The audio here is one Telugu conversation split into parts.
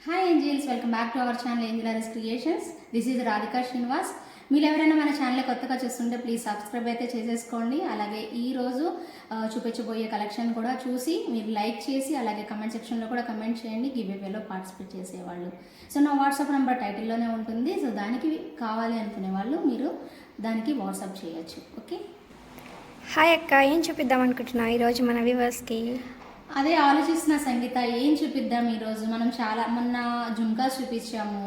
Hi angels, welcome back to our channel Angel RS Creations. This is Radhika Srinivas. మీరు ఎవరైనా మన ఛానల్ కొత్తగా చూస్తుంటే ప్లీజ్ సబ్స్క్రైబ్ అయితే చేసేసుకోండి. అలాగే ఈరోజు చూపించబోయే కలెక్షన్ కూడా చూసి మీరు లైక్ చేసి అలాగే కమెంట్ సెక్షన్లో కూడా కమెంట్ చేయండి, గివ్ అవేలో పార్టిసిపేట్ చేసేవాళ్ళు. సో నా వాట్సాప్ నెంబర్ టైటిల్లోనే ఉంటుంది. సో దానికి కావాలి అనుకునే వాళ్ళు మీరు దానికి వాట్సాప్ చేయొచ్చు. ఓకే, హాయ్ అక్క, ఏం చూపిద్దాం అనుకుంటున్నా ఈరోజు మన వ్యూవర్స్కి? అదే ఆలోచిస్తున్న సంగీత, ఏం చూపిద్దాం ఈరోజు. మనం చాలా మొన్న జుంకాస్ చూపించాము,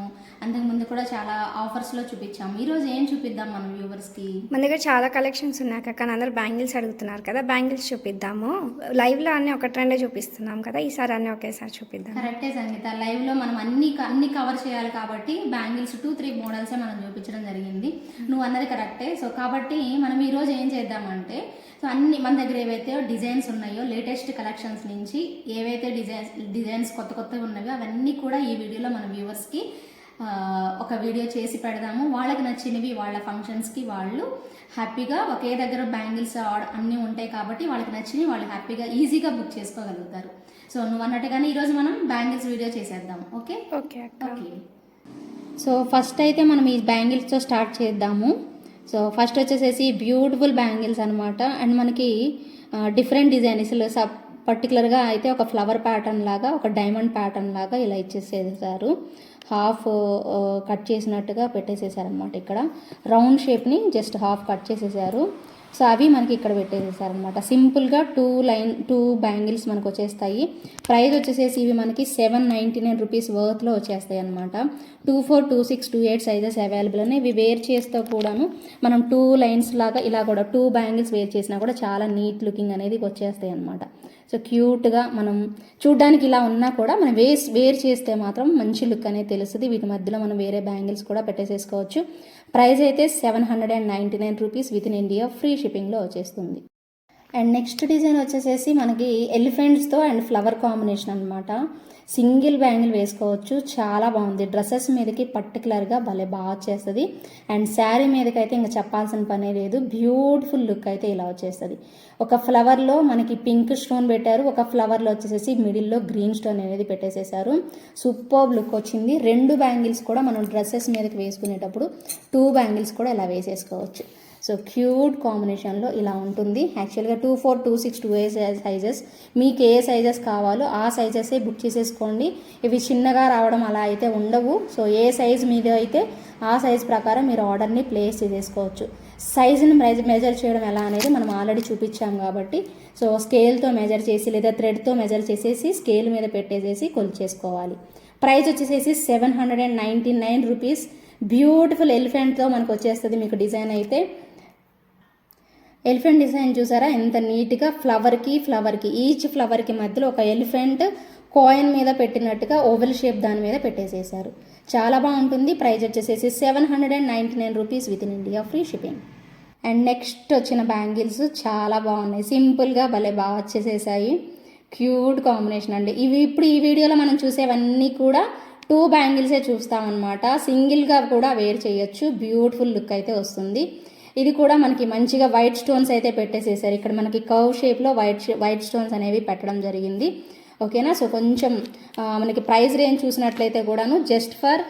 అంతకుముందు కూడా చాలా ఆఫర్స్లో చూపించాము. ఈరోజు ఏం చూపిద్దాం మన వ్యూవర్స్కి? మన దగ్గర చాలా కలెక్షన్స్ ఉన్నాయి అక్క, కానీ అందరూ బ్యాంగిల్స్ అడుగుతున్నారు కదా, బ్యాంగిల్స్ చూపిద్దాము. లైవ్లో అన్నీ ఒక ట్రెండే చూపిస్తున్నాం కదా, ఈసారి అన్నీ ఒకేసారి చూపిద్దాం. కరెక్టే సంగీత, లైవ్లో మనం అన్ని కవర్ చేయాలి కాబట్టి బ్యాంగిల్స్ 2-3 మోడల్సే మనం చూపించడం జరిగింది. నువ్వు అన్నది కరెక్టే. సో కాబట్టి మనం ఈరోజు ఏం చేద్దామంటే, సో అన్ని మన దగ్గర ఏవైతే డిజైన్స్ ఉన్నాయో లేటెస్ట్ కలెక్షన్స్ నుంచి ఏవైతే డిజైన్స్ కొత్తగా ఉన్నాయో అవన్నీ కూడా ఈ వీడియోలో మన వ్యూవర్స్కి ఒక వీడియో చేసి పెడదాము. వాళ్ళకి నచ్చినవి వాళ్ళ ఫంక్షన్స్కి వాళ్ళు హ్యాపీగా ఒకే దగ్గర బ్యాంగిల్స్ అన్నీ ఉంటాయి కాబట్టి వాళ్ళకి నచ్చినవి వాళ్ళు హ్యాపీగా ఈజీగా బుక్ చేసుకోగలుగుతారు. సో నువ్వు అన్నట్టుగానే ఈరోజు మనం బ్యాంగిల్స్ వీడియో చేసేద్దాం. Okay okay okay. So first అయితే మనం ఈ బ్యాంగిల్స్తో స్టార్ట్ చేద్దాము. సో ఫస్ట్ వచ్చేసేసి బ్యూటిఫుల్ బ్యాంగిల్స్ అనమాట. అండ్ మనకి డిఫరెంట్ డిజైన్స్ పర్టికులర్గా అయితే ఒక ఫ్లవర్ ప్యాటర్న్ లాగా, ఒక డైమండ్ ప్యాటర్న్ లాగా ఇలా ఇచ్చేసేసారు. హాఫ్ కట్ చేసినట్టుగా పెట్టేసేసారనమాట. ఇక్కడ రౌండ్ షేప్ని జస్ట్ హాఫ్ కట్ చేసేసారు. సో అవి మనకి ఇక్కడ పెట్టేసేసారనమాట. సింపుల్గా 2 బ్యాంగిల్స్ మనకు వచ్చేస్తాయి. ప్రైస్ వచ్చేసేసి ఇవి మనకి 799 రూపీస్ వర్త్లో వచ్చేస్తాయి అనమాట. 24, 26, 28 సైజెస్ అవైలబుల్ ఉన్నాయి. ఇవి వేర్ చేస్తూ కూడాను మనం 2 లైన్స్ లాగా ఇలా కూడా 2 బ్యాంగిల్స్ వేర్ చేసినా కూడా చాలా నీట్ లుకింగ్ అనేది వచ్చేస్తాయి అనమాట. సో క్యూట్గా మనం చూడ్డానికి ఇలా ఉన్నా కూడా మనం వేర్ చేస్తే మాత్రం మంచి లుక్ అనేది తెలుస్తుంది. వీటి మధ్యలో మనం వేరే బ్యాంగిల్స్ కూడా పెట్టేసేసుకోవచ్చు. ప్రైస్ అయితే 799 rupees with in India, free షిప్పింగ్లో వచ్చేస్తుంది. అండ్ నెక్స్ట్ డిజైన్ వచ్చేసేసి మనకి ఎలిఫెంట్స్తో అండ్ ఫ్లవర్ కాంబినేషన్ అనమాట. సింగిల్ బ్యాంగిల్ వేసుకోవచ్చు, చాలా బాగుంది. డ్రెస్సెస్ మీదకి పర్టికులర్గా భలే బాగా వచ్చేస్తుంది. అండ్ శారీ మీదకి అయితే ఇంకా చెప్పాల్సిన పనే లేదు. బ్యూటిఫుల్ లుక్ అయితే ఇలా వచ్చేస్తుంది. ఒక ఫ్లవర్లో మనకి పింక్ స్టోన్ పెట్టారు, ఒక ఫ్లవర్లో వచ్చేసేసి మిడిల్లో గ్రీన్ స్టోన్ అనేది పెట్టేసేసారు. సూపర్ లుక్ వచ్చింది. 2 బ్యాంగిల్స్ కూడా మనం డ్రెస్సెస్ మీదకి వేసుకునేటప్పుడు 2 బ్యాంగిల్స్ కూడా ఇలా వేసేసుకోవచ్చు. సో క్యూట్ కాంబినేషన్లో ఇలా ఉంటుంది. యాక్చువల్గా 24, 26, 28 సైజెస్, మీకు ఏ సైజెస్ కావాలో ఆ సైజెసే బుక్ చేసేసుకోండి. ఇవి చిన్నగా రావడం అలా అయితే ఉండవు. సో ఏ సైజ్ మీద అయితే ఆ సైజ్ ప్రకారం మీరు ఆర్డర్ని ప్లేస్ చేసేసుకోవచ్చు. సైజుని మెజర్ చేయడం ఎలా అనేది మనం ఆల్రెడీ చూపించాం కాబట్టి, సో స్కేల్తో మెజర్ చేసి లేదా థ్రెడ్తో మెజర్ చేసేసి స్కేల్ మీద పెట్టేసేసి కొలిచేసుకోవాలి. ప్రైస్ వచ్చేసేసి 799 రూపీస్. బ్యూటిఫుల్ ఎలిఫెంట్తో మనకు వచ్చేస్తుంది. మీకు డిజైన్ అయితే ఎలిఫెంట్ డిజైన్ చూసారా ఎంత నీట్గా, ఫ్లవర్కి ఈచ్ ఫ్లవర్కి మధ్యలో ఒక ఎలిఫెంట్ కాయిన్ మీద పెట్టినట్టుగా ఓవెల్ షేప్ దాని మీద పెట్టేసేసారు. చాలా బాగుంటుంది. ప్రైస్ వచ్చేసేసి 799 rupees with in India, free shipping. And next వచ్చిన బ్యాంగిల్స్ చాలా బాగున్నాయి. సింపుల్గా భలే బాగా వచ్చేసేసాయి. క్యూట్ కాంబినేషన్ అండి. ఇవి ఇప్పుడు ఈ వీడియోలో మనం చూసేవన్నీ కూడా 2 బ్యాంగిల్సే చూస్తామన్నమాట. సింగిల్గా కూడా వేర్ చేయొచ్చు. బ్యూటిఫుల్ లుక్ అయితే వస్తుంది. ఇది కూడా మనకి మంచిగా వైట్ స్టోన్స్ అయితే పెట్టేసేసారు. ఇక్కడ మనకి కర్వ్ షేప్లో వైట్ స్టోన్స్ అనేవి పెట్టడం జరిగింది. ఓకేనా. సో కొంచెం మనకి ప్రైస్ రేంజ్ చూసినట్లయితే కూడాను జస్ట్ ఫర్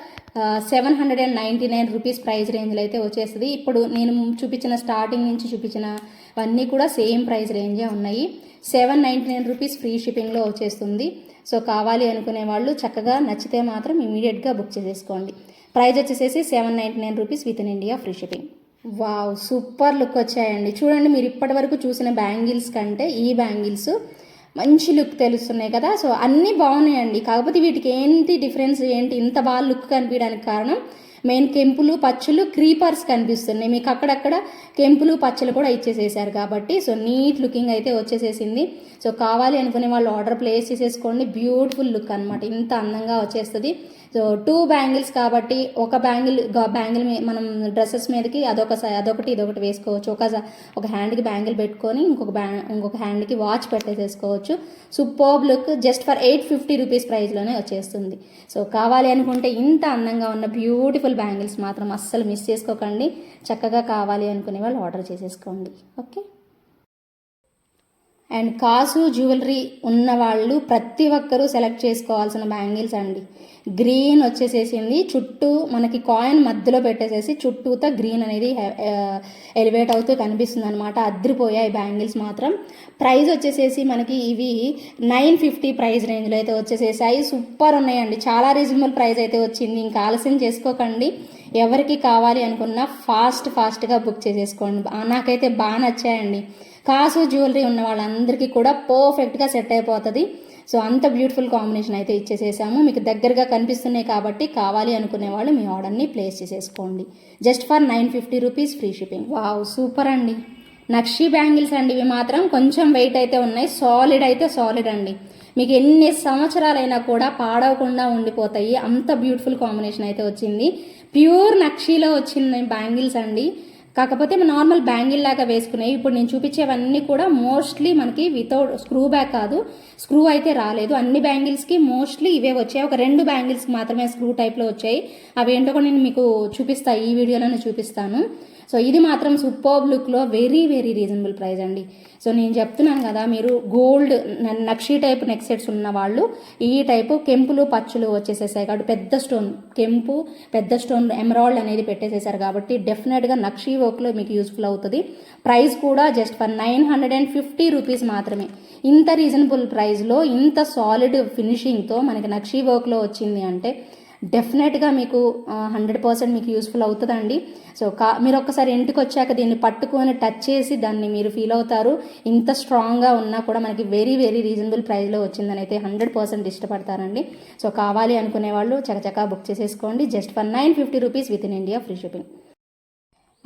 799 రూపీస్ ప్రైస్ రేంజ్లో అయితే వచ్చేస్తుంది. ఇప్పుడు నేను చూపించిన స్టార్టింగ్ నుంచి చూపించినవన్నీ కూడా సేమ్ ప్రైస్ రేంజే ఉన్నాయి. 799 రూపీస్ ఫ్రీ షిప్పింగ్లో వచ్చేస్తుంది. సో కావాలి అనుకునే వాళ్ళు చక్కగా నచ్చితే మాత్రం ఇమీడియట్గా బుక్ చేసేసుకోండి. ప్రైస్ వచ్చేసేసి 799 rupees with in India, free shipping. Wow, super look వచ్చాయండి. చూడండి, మీరు ఇప్పటి వరకు చూసిన బ్యాంగిల్స్ కంటే ఈ బ్యాంగిల్స్ మంచి లుక్ తెలుస్తున్నాయి కదా. సో అన్నీ బాగున్నాయండి. కాకపోతే వీటికి ఏంటి డిఫరెన్స్, ఇంత బాగా లుక్ కనిపించడానికి కారణం మెయిన్ కెంపులు పచ్చులు క్రీపర్స్ కనిపిస్తున్నాయి. మీకు అక్కడక్కడ కెంపులు పచ్చలు కూడా ఇచ్చేసేసారు కాబట్టి సో నీట్ లుకింగ్ అయితే వచ్చేసేసింది. సో కావాలి అనుకునే వాళ్ళు ఆర్డర్ ప్లేస్ చేసేసుకోండి. బ్యూటిఫుల్ లుక్ అనమాట, ఇంత అందంగా వచ్చేస్తుంది. సో 2 బ్యాంగిల్స్ కాబట్టి ఒక బ్యాంగిల్ మనం డ్రెస్సెస్ మీదకి అదొకటి ఇదొకటి వేసుకోవచ్చు. ఒక హ్యాండ్కి బ్యాంగిల్ పెట్టుకొని ఇంకొక హ్యాండ్కి వాచ్ పెట్టేసేసుకోవచ్చు. Superb look. Just for 850 rupees ప్రైస్లోనే వచ్చేస్తుంది. సో కావాలి అనుకుంటే ఇంత అందంగా ఉన్న బ్యూటిఫుల్ బ్యాంగిల్స్ మాత్రం అస్సలు మిస్ చేసుకోకండి. చక్కగా కావాలి అనుకునే వాళ్ళు ఆర్డర్ చేసేసుకోండి. ఓకే. అండ్ కాసు జ్యువెలరీ ఉన్న వాళ్ళు ప్రతి ఒక్కరూ సెలెక్ట్ చేసుకోవాల్సిన బ్యాంగిల్స్ అండి. గ్రీన్ వచ్చేసేసింది, చుట్టూ మనకి కాయిన్ మధ్యలో పెట్టేసేసి చుట్టూతో గ్రీన్ అనేది ఎలివేట్ అవుతూ కనిపిస్తుంది అనమాట. అద్దరిపోయాయి బ్యాంగిల్స్ మాత్రం. ప్రైస్ వచ్చేసేసి మనకి ఇవి 950 ప్రైస్ రేంజ్లో అయితే వచ్చేసేసాయి. సూపర్ ఉన్నాయండి, చాలా రీజనబుల్ ప్రైస్ అయితే వచ్చింది. ఇంకా ఆలస్యం చేసుకోకండి, ఎవరికి కావాలి అనుకున్నా ఫాస్ట్గా బుక్ చేసేసుకోండి. నాకైతే బాగా నచ్చాయండి. కాసు జ్యువెలరీ ఉన్న వాళ్ళందరికీ కూడా పర్ఫెక్ట్గా సెట్ అయిపోతుంది. సో అంత బ్యూటిఫుల్ కాంబినేషన్ అయితే ఇచ్చేసేసాము. మీకు దగ్గరగా కనిపిస్తున్నాయి కాబట్టి కావాలి అనుకునే వాళ్ళు మీ ఆర్డర్ని ప్లేస్ చేసేసుకోండి. Just for 950 rupees free shipping. Wow, super అండి. నక్షి బ్యాంగిల్స్ అండి, ఇవి మాత్రం కొంచెం వెయిట్ అయితే ఉన్నాయి. సాలిడ్ అండి, మీకు ఎన్ని సంవత్సరాలైనా కూడా పాడవకుండా ఉండిపోతాయి. అంత బ్యూటిఫుల్ కాంబినేషన్ అయితే వచ్చింది. ప్యూర్ నక్షిలో వచ్చిన బ్యాంగిల్స్ అండి. కాకపోతే నార్మల్ బ్యాంగిల్ లాగా వేసుకునేవి. ఇప్పుడు నేను చూపించేవన్నీ కూడా మోస్ట్లీ మనకి వితౌట్ స్క్రూ బ్యాక్ కాదు, స్క్రూ అయితే రాలేదు. అన్ని బ్యాంగిల్స్కి మోస్ట్లీ ఇవే వచ్చాయి. ఒక 2 బ్యాంగిల్స్కి మాత్రమే స్క్రూ టైప్లో వచ్చాయి. అవి ఏంటో కూడా నేను మీకు చూపిస్తాను, ఈ వీడియోలోనే చూపిస్తాను. సో ఇది మాత్రం సూపర్బ్ లుక్లో వెరీ రీజనబుల్ ప్రైస్ అండి. సో నేను చెప్తున్నాను కదా, మీరు గోల్డ్ నక్షి టైప్ నెక్ సెట్స్ ఉన్న వాళ్ళు ఈ టైపు కెంపులు పచ్చులు వచ్చేసేసాయి కాబట్టి పెద్ద స్టోన్ కెంపు, పెద్ద స్టోన్ ఎమరాల్డ్ అనేది పెట్టేసేసారు కాబట్టి డెఫినెట్గా నక్షి వర్క్లో మీకు యూస్ఫుల్ అవుతుంది. ప్రైస్ కూడా జస్ట్ ఫర్ 950 రూపీస్ మాత్రమే. ఇంత రీజనబుల్ ప్రైస్లో ఇంత సాలిడ్ ఫినిషింగ్తో మనకి నక్షి వర్క్లో వచ్చింది అంటే డెఫినెట్గా మీకు 100% మీకు యూస్ఫుల్ అవుతుందండి. సో మీరు ఒక్కసారి ఇంటికి వచ్చాక దీన్ని పట్టుకొని టచ్ చేసి దాన్ని మీరు ఫీల్ అవుతారు. ఇంత స్ట్రాంగ్గా ఉన్నా కూడా మనకి వెరీ రీజనబుల్ ప్రైస్లో వచ్చిందని అయితే 100% ఇష్టపడతారండి. సో కావాలి అనుకునే వాళ్ళు చకచకా బుక్ చేసేసుకోండి. Just for 950 rupees with in India free shipping.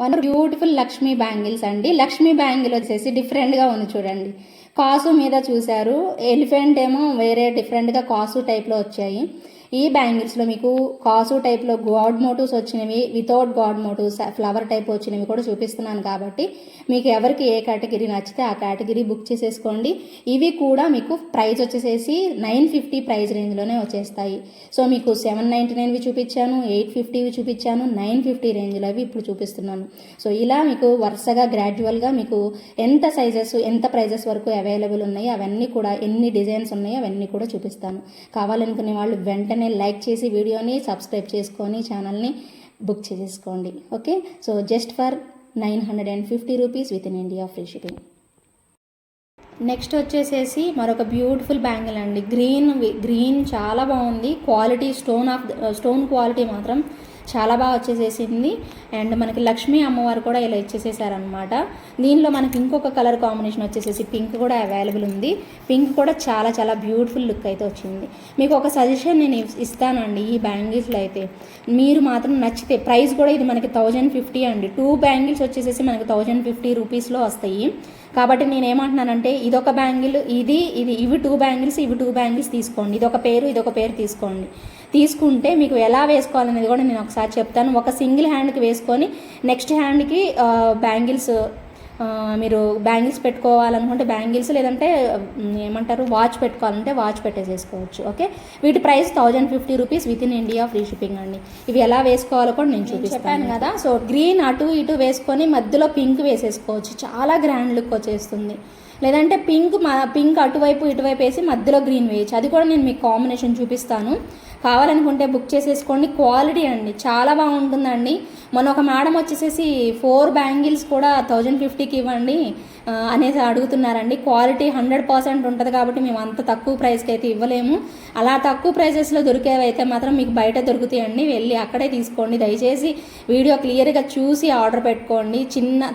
One beautiful Lakshmi bangles అండి. లక్ష్మీ బ్యాంగిల్ వచ్చేసి డిఫరెంట్గా ఉంది చూడండి. కాసు మీద చూశారు, ఎలిఫెంట్ ఏమో వేరే డిఫరెంట్గా కాసు టైప్లో వచ్చాయి. ఈ బ్యాంగిల్స్లో మీకు కాసు టైప్లో గాడ్ మోటివ్స్ వచ్చినవి, without god motifs flower type వచ్చినవి కూడా చూపిస్తున్నాను కాబట్టి మీకు ఎవరికి ఏ కేటగిరీ నచ్చితే ఆ కేటగిరీ బుక్ చేసేసుకోండి. ఇవి కూడా మీకు ప్రైస్ వచ్చేసేసి 950 ప్రైస్ రేంజ్లోనే వచ్చేస్తాయి. సో మీకు 799వి చూపించాను, 850వి చూపించాను, 950 రేంజ్లో అవి ఇప్పుడు చూపిస్తున్నాను. సో ఇలా మీకు వరుసగా గ్రాడ్యువల్గా మీకు ఎంత సైజెస్ ఎంత ప్రైజెస్ వరకు అవైలబుల్ ఉన్నాయి అవన్నీ కూడా, ఎన్ని డిజైన్స్ ఉన్నాయో అవన్నీ కూడా చూపిస్తాను. కావాలనుకునే వాళ్ళు వెంటనే లైక్ చేసి వీడియోని సబ్స్క్రైబ్ చేసుకొని ఛానల్ని బుక్ చేసేసుకోండి. Okay, so just for 950 rupees with in India free shipping. Next వచ్చేసేసి మరొక బ్యూటిఫుల్ బ్యాంగిల్ అండి. గ్రీన్ చాలా బాగుంది. క్వాలిటీ స్టోన్ క్వాలిటీ మాత్రం చాలా బాగా వచ్చేసేసింది. అండ్ మనకి లక్ష్మీ అమ్మవారు కూడా ఇలా ఇచ్చేసేసారనమాట. దీనిలో మనకి ఇంకొక కలర్ కాంబినేషన్ వచ్చేసేసి పింక్ కూడా అవైలబుల్ ఉంది. పింక్ కూడా చాలా బ్యూటిఫుల్ లుక్ అయితే వచ్చింది. మీకు ఒక సజెషన్ నేను ఇస్తానండి, ఈ బ్యాంగిల్స్లో అయితే మీరు మాత్రం నచ్చితే, ప్రైస్ కూడా ఇది మనకి 1050 అండి. 2 బ్యాంగిల్స్ వచ్చేసేసి మనకి 1050 రూపీస్లో వస్తాయి. కాబట్టి నేను ఏమంటున్నానంటే ఇదొక బ్యాంగిల్, ఇవి 2 బ్యాంగిల్స్ తీసుకోండి. ఇదొక పేరు తీసుకుంటే మీకు ఎలా వేసుకోవాలనేది కూడా నేను ఒకసారి చెప్తాను. ఒక సింగిల్ హ్యాండ్కి వేసుకొని నెక్స్ట్ హ్యాండ్కి మీరు బ్యాంగిల్స్ పెట్టుకోవాలనుకుంటే బ్యాంగిల్స్, లేదంటే ఏమంటారు వాచ్ పెట్టుకోవాలంటే వాచ్ పెట్టేసేసుకోవచ్చు. ఓకే, వీటి price 1050 rupees with in India free shipping అండి. ఇవి ఎలా వేసుకోవాలో కూడా నేను చూపిస్తాను కదా. సో గ్రీన్ అటు ఇటు వేసుకొని మధ్యలో పింక్ వేసేసుకోవచ్చు, చాలా గ్రాండ్ లుక్ వచ్చేస్తుంది. లేదంటే పింక్ అటువైపు ఇటువైపు వేసి మధ్యలో గ్రీన్ వేయచ్చు, అది కూడా నేను మీకు కాంబినేషన్ చూపిస్తాను. కావాలనుకుంటే బుక్ చేసేసుకోండి. క్వాలిటీ అండి చాలా బాగుంటుందండి. మొన్న ఒక మేడం వచ్చేసేసి 4 బ్యాంగిల్స్ కూడా 1050కి ఇవ్వండి అనేసి అడుగుతున్నారండి. క్వాలిటీ 100% ఉంటుంది కాబట్టి మేము అంత తక్కువ ప్రైస్కి అయితే ఇవ్వలేము. అలా తక్కువ ప్రైజెస్లో దొరికేవైతే మాత్రం మీకు బయట దొరుకుతాయండి, వెళ్ళి అక్కడే తీసుకోండి. దయచేసి వీడియో క్లియర్గా చూసి ఆర్డర్ పెట్టుకోండి.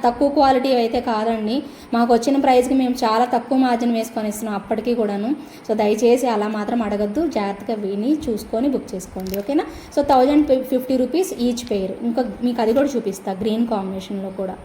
తక్కువ క్వాలిటీ అయితే కాదండి. మాకు వచ్చిన ప్రైస్కి మేము చాలా తక్కువ మార్జిన్ వేసుకొని ఇస్తున్నాం అప్పటికీ కూడాను. సో దయచేసి అలా మాత్రం అడగద్దు, జాగ్రత్తగా విని చూసుకొని బుక్ చేసుకోండి. ఓకేనా. So 1050 rupees each pair. ఇంకా మీకు అది కూడా చూపిస్తా గ్రీన్ కాంబినేషన్లో కూడా.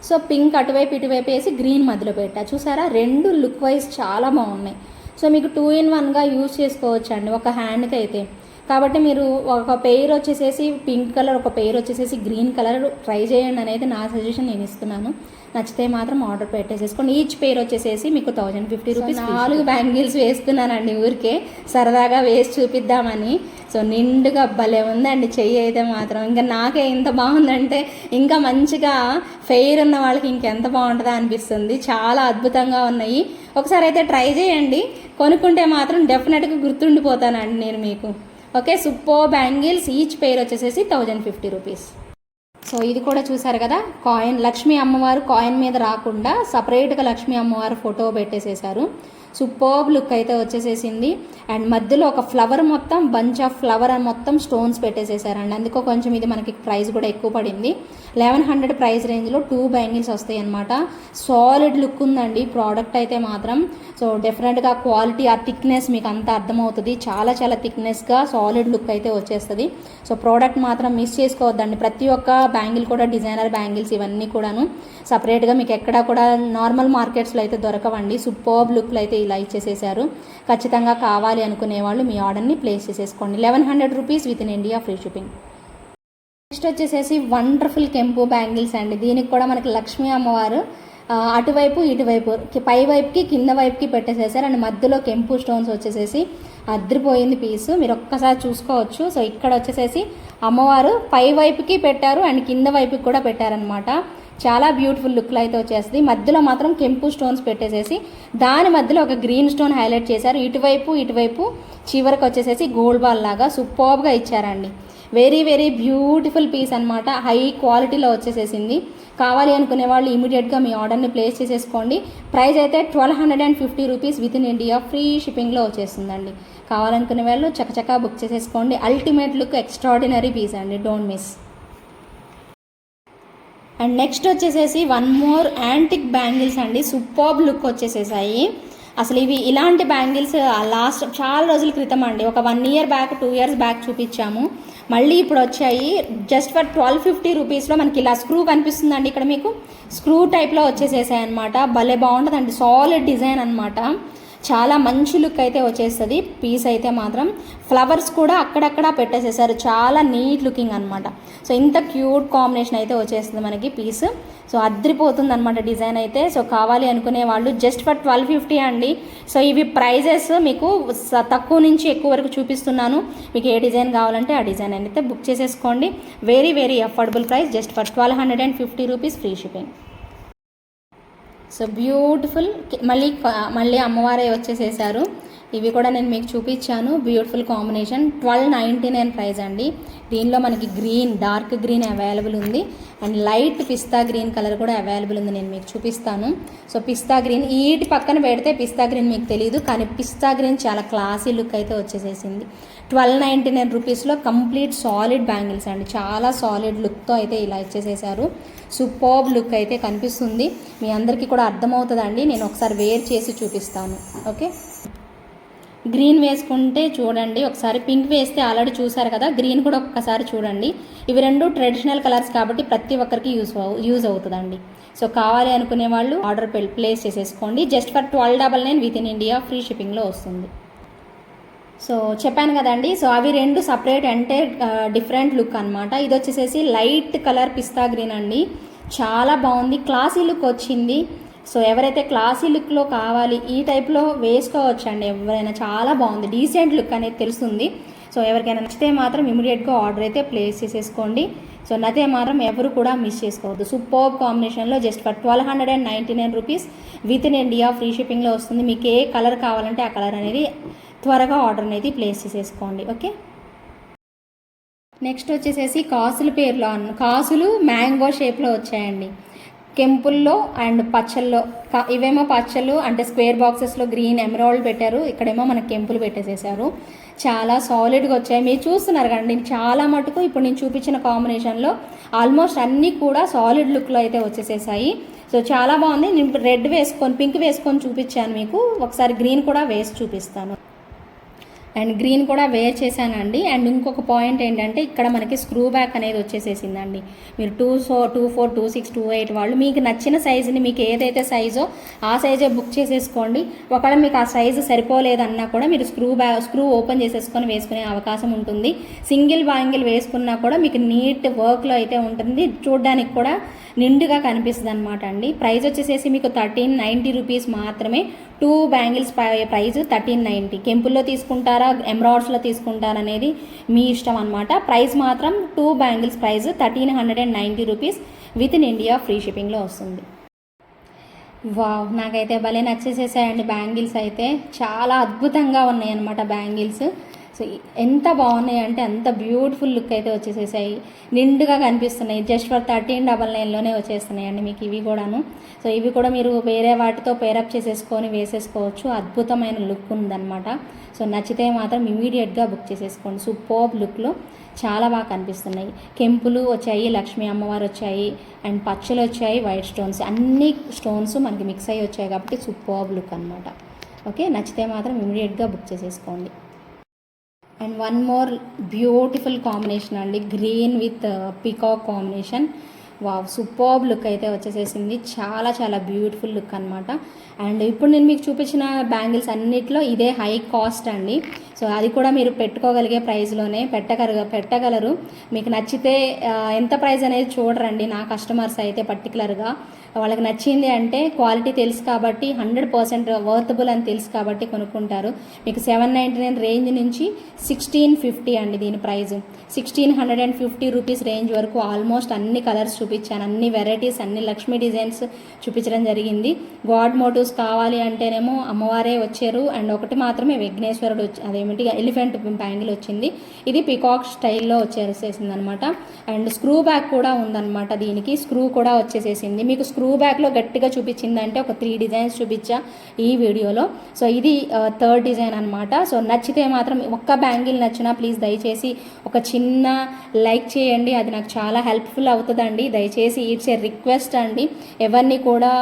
సో పింక్ అటువైపు ఇటువైపు వేసి గ్రీన్ మధ్యలో పెట్టా, చూసారా. 2 లుక్ వైజ్ చాలా బాగున్నాయి. సో మీకు 2-in-1గా యూజ్ చేసుకోవచ్చు అండి ఒక హ్యాండ్కి అయితే. కాబట్టి మీరు ఒక పెయిర్ వచ్చేసేసి పింక్ కలర్, ఒక పెయిర్ వచ్చేసేసి గ్రీన్ కలర్ ట్రై చేయండి అనేది నా సజెషన్ నేను ఇస్తున్నాను. నచ్చితే మాత్రం ఆర్డర్ పెట్టేసేసుకోండి. ఈచ్ పేర్ వచ్చేసేసి మీకు 1050 రూపీస్. 4 బ్యాంగిల్స్ వేసుకున్నానండి ఊరికే సరదాగా వేసి చూపిద్దామని. సో నిండుగా భలే ఉందండి చెయ్యి అయితే మాత్రం. ఇంకా నాకే ఇంత బాగుందంటే ఇంకా మంచిగా ఫెయిర్ ఉన్న వాళ్ళకి ఇంకెంత బాగుంటుందో అనిపిస్తుంది. చాలా అద్భుతంగా ఉన్నాయి. ఒకసారి అయితే ట్రై చేయండి. కొనుక్కుంటే మాత్రం డెఫినెట్గా గుర్తుండిపోతానండి నేను మీకు. Okay, super bangles. ఈచ్ పేర్ వచ్చేసేసి 1050 రూపీస్. సో ఇది కూడా చూసారు కదా, కాయిన్ లక్ష్మీ అమ్మవారు కాయిన్ మీద రాకుండా సపరేట్గా లక్ష్మీ అమ్మవారు ఫోటో పెట్టేసేసారు. సూపర్బ్ లుక్ అయితే వచ్చేసేసింది. అండ్ మధ్యలో ఒక ఫ్లవర్ మొత్తం బంచ్ ఆఫ్ ఫ్లవర్ అని మొత్తం స్టోన్స్ పెట్టేసేసారండి. అందుకో కొంచెం ఇది మనకి ప్రైస్ కూడా ఎక్కువ పడింది. 1100 ప్రైస్ రేంజ్లో 2 బ్యాంగిల్స్ వస్తాయి అనమాట. సాలిడ్ లుక్ ఉందండి ప్రోడక్ట్ అయితే మాత్రం. సో డెఫినెట్గా క్వాలిటీ, ఆ థిక్నెస్ మీకు అంతా అర్థమవుతుంది. చాలా చాలా థిక్నెస్గా సాలిడ్ లుక్ అయితే వచ్చేస్తుంది. సో ప్రోడక్ట్ మాత్రం మిస్ చేసుకోవద్దండి. ప్రతి ఒక్క బ్యాంగిల్ కూడా డిజైనర్ బ్యాంగిల్స్ ఇవన్నీ కూడాను సపరేట్గా మీకు ఎక్కడ కూడా నార్మల్ మార్కెట్స్లో అయితే దొరకవండి. సూపర్బ్ లుక్లో అయితే ఇలా ఇచ్చేసేసారు. ఖచ్చితంగా కావాలి అనుకునే వాళ్ళు మీ ఆర్డర్ని ప్లేస్ చేసేసుకోండి. 1100 rupees with in India free shipping. Next వచ్చేసేసి వండర్ఫుల్ కెంపు బ్యాంగిల్స్ అండి. దీనికి కూడా మనకి లక్ష్మీ అమ్మవారు అటువైపు ఇటువైపు పై వైపుకి కింద వైపుకి పెట్టేసేసారు. అండ్ మధ్యలో కెంపు స్టోన్స్ వచ్చేసేసి అద్రిపోయింది పీసు. మీరు ఒక్కసారి చూసుకోవచ్చు. సో ఇక్కడ వచ్చేసేసి అమ్మవారు పై వైపుకి పెట్టారు అండ్ కింద వైపుకి కూడా పెట్టారనమాట. చాలా బ్యూటిఫుల్ లుక్లో అయితే వచ్చేస్తుంది. మధ్యలో మాత్రం కెంపు స్టోన్స్ పెట్టేసేసి దాని మధ్యలో ఒక గ్రీన్ స్టోన్ హైలైట్ చేశారు. ఇటువైపు చివరికి వచ్చేసేసి గోల్డ్ బాల్ లాగా సూపర్బ్గా ఇచ్చారండి. వెరీ వెరీ బ్యూటిఫుల్ పీస్ అనమాట. హై క్వాలిటీలో వచ్చేసేసింది. కావాలి అనుకునే వాళ్ళు ఇమీడియట్గా మీ ఆర్డర్ని ప్లేస్ చేసేసుకోండి. ప్రైస్ అయితే 1250 rupees with in India free షిప్పింగ్లో వచ్చేస్తుందండి. కావాలనుకునే వాళ్ళు చకచకా బుక్ చేసేసుకోండి. అల్టిమేట్ లుక్, ఎక్స్ట్రాడినరీ పీస్ అండి, డోంట్ మిస్. అండ్ నెక్స్ట్ వచ్చేసేసి వన్ మోర్ యాంటిక్ బ్యాంగిల్స్ అండి. సూపర్బ్ లుక్ వచ్చేసేసాయి. అసలు ఇవి ఇలాంటి బ్యాంగిల్స్ లాస్ట్ చాలా రోజుల క్రితం అండి, ఒక 1 year బ్యాక్ 2 years బ్యాక్ చూపించాము. మళ్ళీ ఇప్పుడు వచ్చాయి. జస్ట్ ఫర్ 1250 రూపీస్లో మనకి ఇలా స్క్రూ కనిపిస్తుందండి. ఇక్కడ మీకు స్క్రూ టైప్లో వచ్చేసేసాయి అనమాట. భలే బాగుంటుందండి. సాలిడ్ డిజైన్ అనమాట. చాలా మంచి లుక్ అయితే వచ్చేస్తుంది పీస్ అయితే మాత్రం. ఫ్లవర్స్ కూడా అక్కడక్కడ పెట్టేసేసారు. చాలా నీట్ లుకింగ్ అనమాట. సో ఇంత క్యూట్ కాంబినేషన్ అయితే వచ్చేస్తుంది మనకి పీస్. సో అద్రిపోతుంది అనమాట డిజైన్ అయితే. సో కావాలి అనుకునే వాళ్ళు జస్ట్ ఫర్ 1250 అండి. సో ఇవి ప్రైజెస్ మీకు తక్కువ నుంచి ఎక్కువ వరకు చూపిస్తున్నాను. మీకు ఏ డిజైన్ కావాలంటే ఆ డిజైన్ అయితే బుక్ చేసేసుకోండి. Very very affordable price, just for 1250 rupees free shipping. So beautiful. మళ్ళీ అమ్మవారే వచ్చేసేసారు. ఇవి కూడా నేను మీకు చూపించాను. Beautiful combination. 1299 ప్రైస్ అండి. దీనిలో మనకి గ్రీన్, డార్క్ గ్రీన్ అవైలబుల్ ఉంది and light pista green colour కూడా అవైలబుల్ ఉంది. నేను మీకు చూపిస్తాను. సో పిస్తా గ్రీన్ ఈటి పక్కన పెడితే పిస్తా గ్రీన్ మీకు తెలియదు, కానీ పిస్తా గ్రీన్ చాలా క్లాసీ లుక్ అయితే వచ్చేసేసింది. 1299 రూపీస్లో కంప్లీట్ సాలిడ్ బ్యాంగిల్స్ అండి. చాలా సాలిడ్ లుక్తో అయితే ఇలా ఇచ్చేసేసారు. సూపర్బ్ లుక్ అయితే కనిపిస్తుంది. మీ అందరికీ కూడా అర్థమవుతుందండి. నేను ఒకసారి వేర్ చేసి చూపిస్తాను. ఓకే, గ్రీన్ వేసుకుంటే చూడండి ఒకసారి, పింక్ వేస్తే ఆల్రెడీ చూసారు కదా, గ్రీన్ కూడా ఒక్కసారి చూడండి. ఇవి రెండు ట్రెడిషనల్ కలర్స్ కాబట్టి ప్రతి ఒక్కరికి యూజ్ అవుతుందండి. సో కావాలి అనుకునే వాళ్ళు ఆర్డర్ ప్లేస్ చేసేసుకోండి. Just for 1299 with in India free షిప్పింగ్లో వస్తుంది. సో చెప్పాను కదండి. సో అవి రెండు సపరేట్ అంటే డిఫరెంట్ లుక్ అనమాట. ఇది వచ్చేసేసి లైట్ కలర్ పిస్తా గ్రీన్ అండి. చాలా బాగుంది, క్లాసీ లుక్ వచ్చింది. సో ఎవరైతే క్లాసీ లుక్లో కావాలి ఈ టైప్లో వేసుకోవచ్చు అండి ఎవరైనా. చాలా బాగుంది, డీసెంట్ లుక్ అనేది తెలుస్తుంది. సో ఎవరికైనా నచ్చితే మాత్రం ఇమీడియట్గా ఆర్డర్ అయితే ప్లేస్ చేసేసుకోండి. సో నచ్చితే మాత్రం ఎవరు కూడా మిస్ చేసుకోవద్దు. సూపర్బ్ కాంబినేషన్లో just for 1299 rupees with in India free షిప్పింగ్లో వస్తుంది. మీకు ఏ కలర్ కావాలంటే ఆ కలర్ అనేది త్వరగా ఆర్డర్ అనేది ప్లేస్ చేసేసుకోండి. ఓకే, నెక్స్ట్ వచ్చేసేసి కాసుల పేర్లో కాసులు మ్యాంగో షేప్లో వచ్చాయండి. కెంపుల్లో అండ్ పచ్చల్లో, ఇవేమో పచ్చలు అంటే స్క్వేర్ బాక్సెస్లో గ్రీన్ ఎమరాల్డ్ పెట్టారు. ఇక్కడేమో మనకి కెంపులు పెట్టేసేసారు. చాలా సాలిడ్గా వచ్చాయి. మీరు చూస్తున్నారు కదండి, చాలా మటుకు ఇప్పుడు నేను చూపించిన కాంబినేషన్లో ఆల్మోస్ట్ అన్నీ కూడా సాలిడ్ లుక్లో అయితే వచ్చేసేసాయి. సో చాలా బాగుంది. నేను రెడ్ వేసుకొని పింక్ వేసుకొని చూపించాను మీకు. ఒకసారి గ్రీన్ కూడా వేసి చూపిస్తాను. అండ్ గ్రీన్ కూడా వేర్ చేశానండి. అండ్ ఇంకొక పాయింట్ ఏంటంటే ఇక్కడ మనకి స్క్రూ బ్యాక్ అనేది వచ్చేసేసిందండి. మీరు 2 4 2 6 2 8 వాళ్ళు మీకు నచ్చిన సైజుని మీకు ఏదైతే సైజో ఆ సైజే బుక్ చేసేసుకోండి. ఒకవేళ మీకు ఆ సైజు సరిపోలేదన్నా కూడా మీరు స్క్రూ ఓపెన్ చేసేసుకొని వేసుకునే అవకాశం ఉంటుంది. సింగిల్ బ్యాంగిల్ వేసుకున్నా కూడా మీకు నీట్ వర్క్లో అయితే ఉంటుంది, చూడడానికి కూడా నిండుగా కనిపిస్తుంది అనమాట అండి. ప్రైస్ వచ్చేసేసి మీకు 1390 రూపీస్ మాత్రమే. 2 బ్యాంగిల్స్ ప్రైస్ 1390. కెంపుల్లో తీసుకుంటారా ఎమరాల్డ్స్లో తీసుకుంటారా అనేది మీ ఇష్టం అనమాట. ప్రైస్ మాత్రం 2 bangles price 1390 rupees with in India free షిప్పింగ్లో వస్తుంది. వావ్, నాకైతే భలే నచ్చేసేసాయండి బ్యాంగిల్స్ అయితే. చాలా అద్భుతంగా ఉన్నాయి అనమాట బ్యాంగిల్స్. సో ఎంత బాగున్నాయి అంటే అంత బ్యూటిఫుల్ లుక్ అయితే వచ్చేసేసాయి, నిండుగా కనిపిస్తున్నాయి. జస్ట్ ఫర్ 1399లోనే వచ్చేస్తున్నాయండి మీకు ఇవి కూడాను. సో ఇవి కూడా మీరు వేరే వాటితో పేరప్ చేసేసుకొని వేసేసుకోవచ్చు. అద్భుతమైన లుక్ ఉందన్నమాట. సో నచ్చితే మాత్రం ఇమీడియట్గా బుక్ చేసేసుకోండి. సూపర్బ్ లుక్లో చాలా బాగా కనిపిస్తున్నాయి. కెంపులు వచ్చాయి, లక్ష్మీ అమ్మవారు వచ్చాయి, అండ్ పచ్చలు వచ్చాయి, వైట్ స్టోన్స్, అన్ని స్టోన్స్ మనకి మిక్స్ అయ్యి వచ్చాయి కాబట్టి సూపర్బ్ లుక్ అనమాట. ఓకే, నచ్చితే మాత్రం ఇమీడియట్గా బుక్ చేసేసుకోండి. And one more beautiful combination అండి, green with peacock combination. Wow, superb look అయితే వచ్చేసేసింది. చాలా చాలా బ్యూటిఫుల్ లుక్ అనమాట. అండ్ ఇప్పుడు నేను మీకు చూపించిన బ్యాంగిల్స్ అన్నిట్లో ఇదే హై కాస్ట్ అండి. సో అది కూడా మీరు పెట్టుకోగలిగే ప్రైస్లోనే పెట్టగలరు. మీకు నచ్చితే ఎంత ప్రైస్ అనేది చూడరండి నా కస్టమర్స్ అయితే. పర్టికులర్గా వాళ్ళకి నచ్చింది అంటే క్వాలిటీ తెలుసు కాబట్టి 100% వర్తబుల్ అని తెలుసు కాబట్టి కొనుక్కుంటారు. మీకు 799 రేంజ్ నుంచి 1650 అండి దీని ప్రైస్. 1650 రూపీస్ రేంజ్ వరకు ఆల్మోస్ట్ అన్ని కలర్స్ చూపించాను, అన్ని వెరైటీస్, అన్ని లక్ష్మీ డిజైన్స్ చూపించడం జరిగింది. గాడ్ మోటివ్స్ కావాలి అంటేనేమో అమ్మవారే వచ్చారు. అండ్ ఒకటి మాత్రమే విఘ్నేశ్వరుడు అదేమిటి ఎలిఫెంట్ బ్యాంగిల్ వచ్చింది. ఇది పికాక్ స్టైల్లో వచ్చేసేసింది అనమాట. అండ్ స్క్రూ బ్యాక్ కూడా ఉందన్నమాట. దీనికి స్క్రూ కూడా వచ్చేసేసింది. మీకు స్క్రూ బ్యాక్లో గట్టిగా చూపించిందంటే ఒక 3 డిజైన్స్ చూపించా ఈ వీడియోలో. సో ఇది 3rd డిజైన్ అనమాట. సో నచ్చితే మాత్రం ఒక్క బ్యాంగిల్ నచ్చినా ప్లీజ్ దయచేసి ఒక చిన్న లైక్ చేయండి, అది నాకు చాలా హెల్ప్ఫుల్ అవుతుందండి. దయచేసి ఇట్స్ ఏ రిక్వెస్ట్ అండి, ఎవరిని కూడా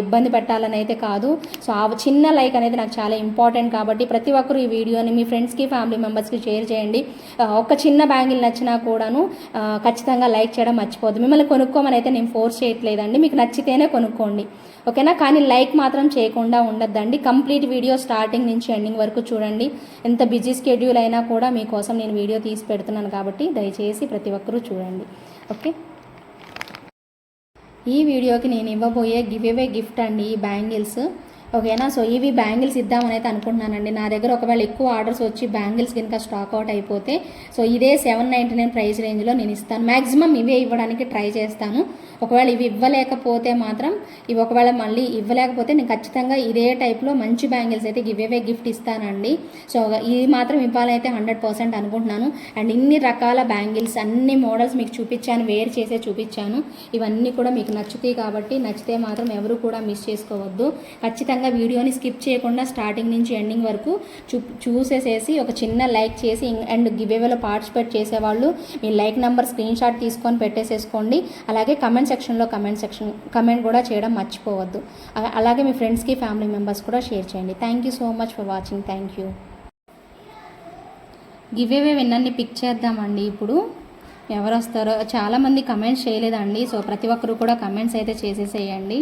ఇబ్బంది పెట్టాలని అయితే కాదు. సో ఆ చిన్న లైక్ అనేది నాకు చాలా ఇంపార్టెంట్ కాబట్టి ప్రతి ఒక్కరు ఈ వీడియోని మీ ఫ్రెండ్స్కి, ఫ్యామిలీ మెంబర్స్కి షేర్ చేయండి. ఒక చిన్న బ్యాంగిల్ నచ్చినా కూడాను ఖచ్చితంగా లైక్ చేయడం మర్చిపోద్దు. మిమ్మల్ని కొనుక్కోమని అయితే నేను ఫోర్స్ చేయట్లేదండి, మీకు నచ్చితేనే కొనుక్కోండి, ఓకేనా. కానీ లైక్ మాత్రం చేయకుండా ఉండద్దండి. కంప్లీట్ వీడియో స్టార్టింగ్ నుంచి ఎండింగ్ వరకు చూడండి. ఎంత బిజీ స్కెడ్యూల్ అయినా కూడా మీకోసం నేను వీడియో తీసి పెడుతున్నాను కాబట్టి దయచేసి ప్రతి ఒక్కరూ చూడండి, ఓకే. ఈ వీడియోకి నేను ఇవ్వబోయే గివ్ అవే గిఫ్ట్ అండి ఈ బ్యాంగిల్స్, ఓకేనా. సో ఇవి బ్యాంగిల్స్ ఇద్దామని అయితే అనుకుంటున్నానండి. నా దగ్గర ఒకవేళ ఎక్కువ ఆర్డర్స్ వచ్చి బ్యాంగిల్స్ కనుక స్టాక్ అవుట్ అయిపోతే సో ఇదే 799 ప్రైస్ రేంజ్లో నేను ఇస్తాను. మ్యాక్సిమం ఇవే ఇవ్వడానికి ట్రై చేస్తాను. ఒకవేళ ఇవి ఇవ్వలేకపోతే మాత్రం ఒకవేళ మళ్ళీ ఇవ్వలేకపోతే నేను ఖచ్చితంగా ఇదే టైప్లో మంచి బ్యాంగిల్స్ అయితే గివ్ అవే గిఫ్ట్ ఇస్తానండి. సో ఇది మాత్రం ఇవ్వాలైతే 100% అనుకుంటున్నాను. అండ్ ఇన్ని రకాల బ్యాంగిల్స్, అన్ని మోడల్స్ మీకు చూపించాను, వేర్ చేసే చూపించాను. ఇవన్నీ కూడా మీకు నచ్చుతాయి కాబట్టి నచ్చితే మాత్రం ఎవరు కూడా మిస్ చేసుకోవద్దు. ఖచ్చితంగా వీడియోని స్కిప్ చేయకుండా స్టార్టింగ్ నుంచి ఎండింగ్ వరకు చూసేసేసి ఒక చిన్న లైక్ చేసి అండ్ గివ్ అవేలో పార్టిసిపేట్ చేసేవాళ్ళు మీ లైక్ నెంబర్ స్క్రీన్ షాట్ తీసుకొని పెట్టేసేసుకోండి. అలాగే కమెంట్ సెక్షన్లో కమెంట్ కూడా చేయడం మర్చిపోవద్దు. అలాగే మీ ఫ్రెండ్స్కి, ఫ్యామిలీ మెంబర్స్ కూడా షేర్ చేయండి. Thank you so much for watching. Thank you. Give away విన్నర్ని పిక్ చేద్దామండి. ఇప్పుడు ఎవరు వస్తారో చాలామంది కమెంట్స్ చేయలేదండి. సో ప్రతి ఒక్కరు కూడా కమెంట్స్ అయితే చేసేసేయండి,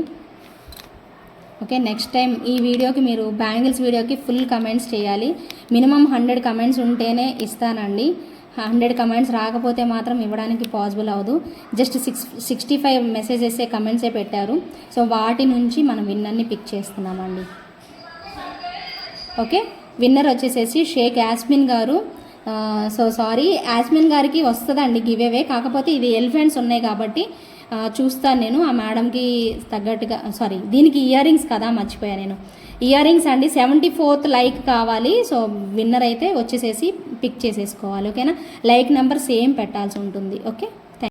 ఓకే. నెక్స్ట్ టైం ఈ వీడియోకి మీరు బ్యాంగిల్స్ వీడియోకి ఫుల్ కమెంట్స్ చేయాలి. మినిమం 100 కమెంట్స్ ఉంటేనే ఇస్తానండి. 100 కమెంట్స్ రాకపోతే మాత్రం ఇవ్వడానికి పాసిబుల్ అవ్వదు. జస్ట్ 65 మెసేజెస్ కమెంట్సే పెట్టారు. సో వాటి నుంచి మనం విన్నర్ని పిక్ చేస్తున్నామండి, ఓకే. విన్నర్ వచ్చేసేసి షేక్ యాస్మిన్ గారు. సో సారీ, యాస్మిన్ గారికి వస్తుందండి గివ్ అవే, కాకపోతే ఇది ఎలిఫెంట్స్ ఉన్నాయి కాబట్టి చూస్తాను నేను ఆ మేడంకి తగ్గట్టుగా. సారీ, దీనికి ఇయర్ రింగ్స్ కదా, మర్చిపోయాను నేను. ఇయర్ రింగ్స్ అండి 74th లైక్ కావాలి. సో విన్నర్ అయితే వచ్చేసేసి పిక్ చేసేసుకోవాలి, ఓకేనా. లైక్ నెంబర్ సేమ్ పెట్టాల్సి ఉంటుంది, ఓకే.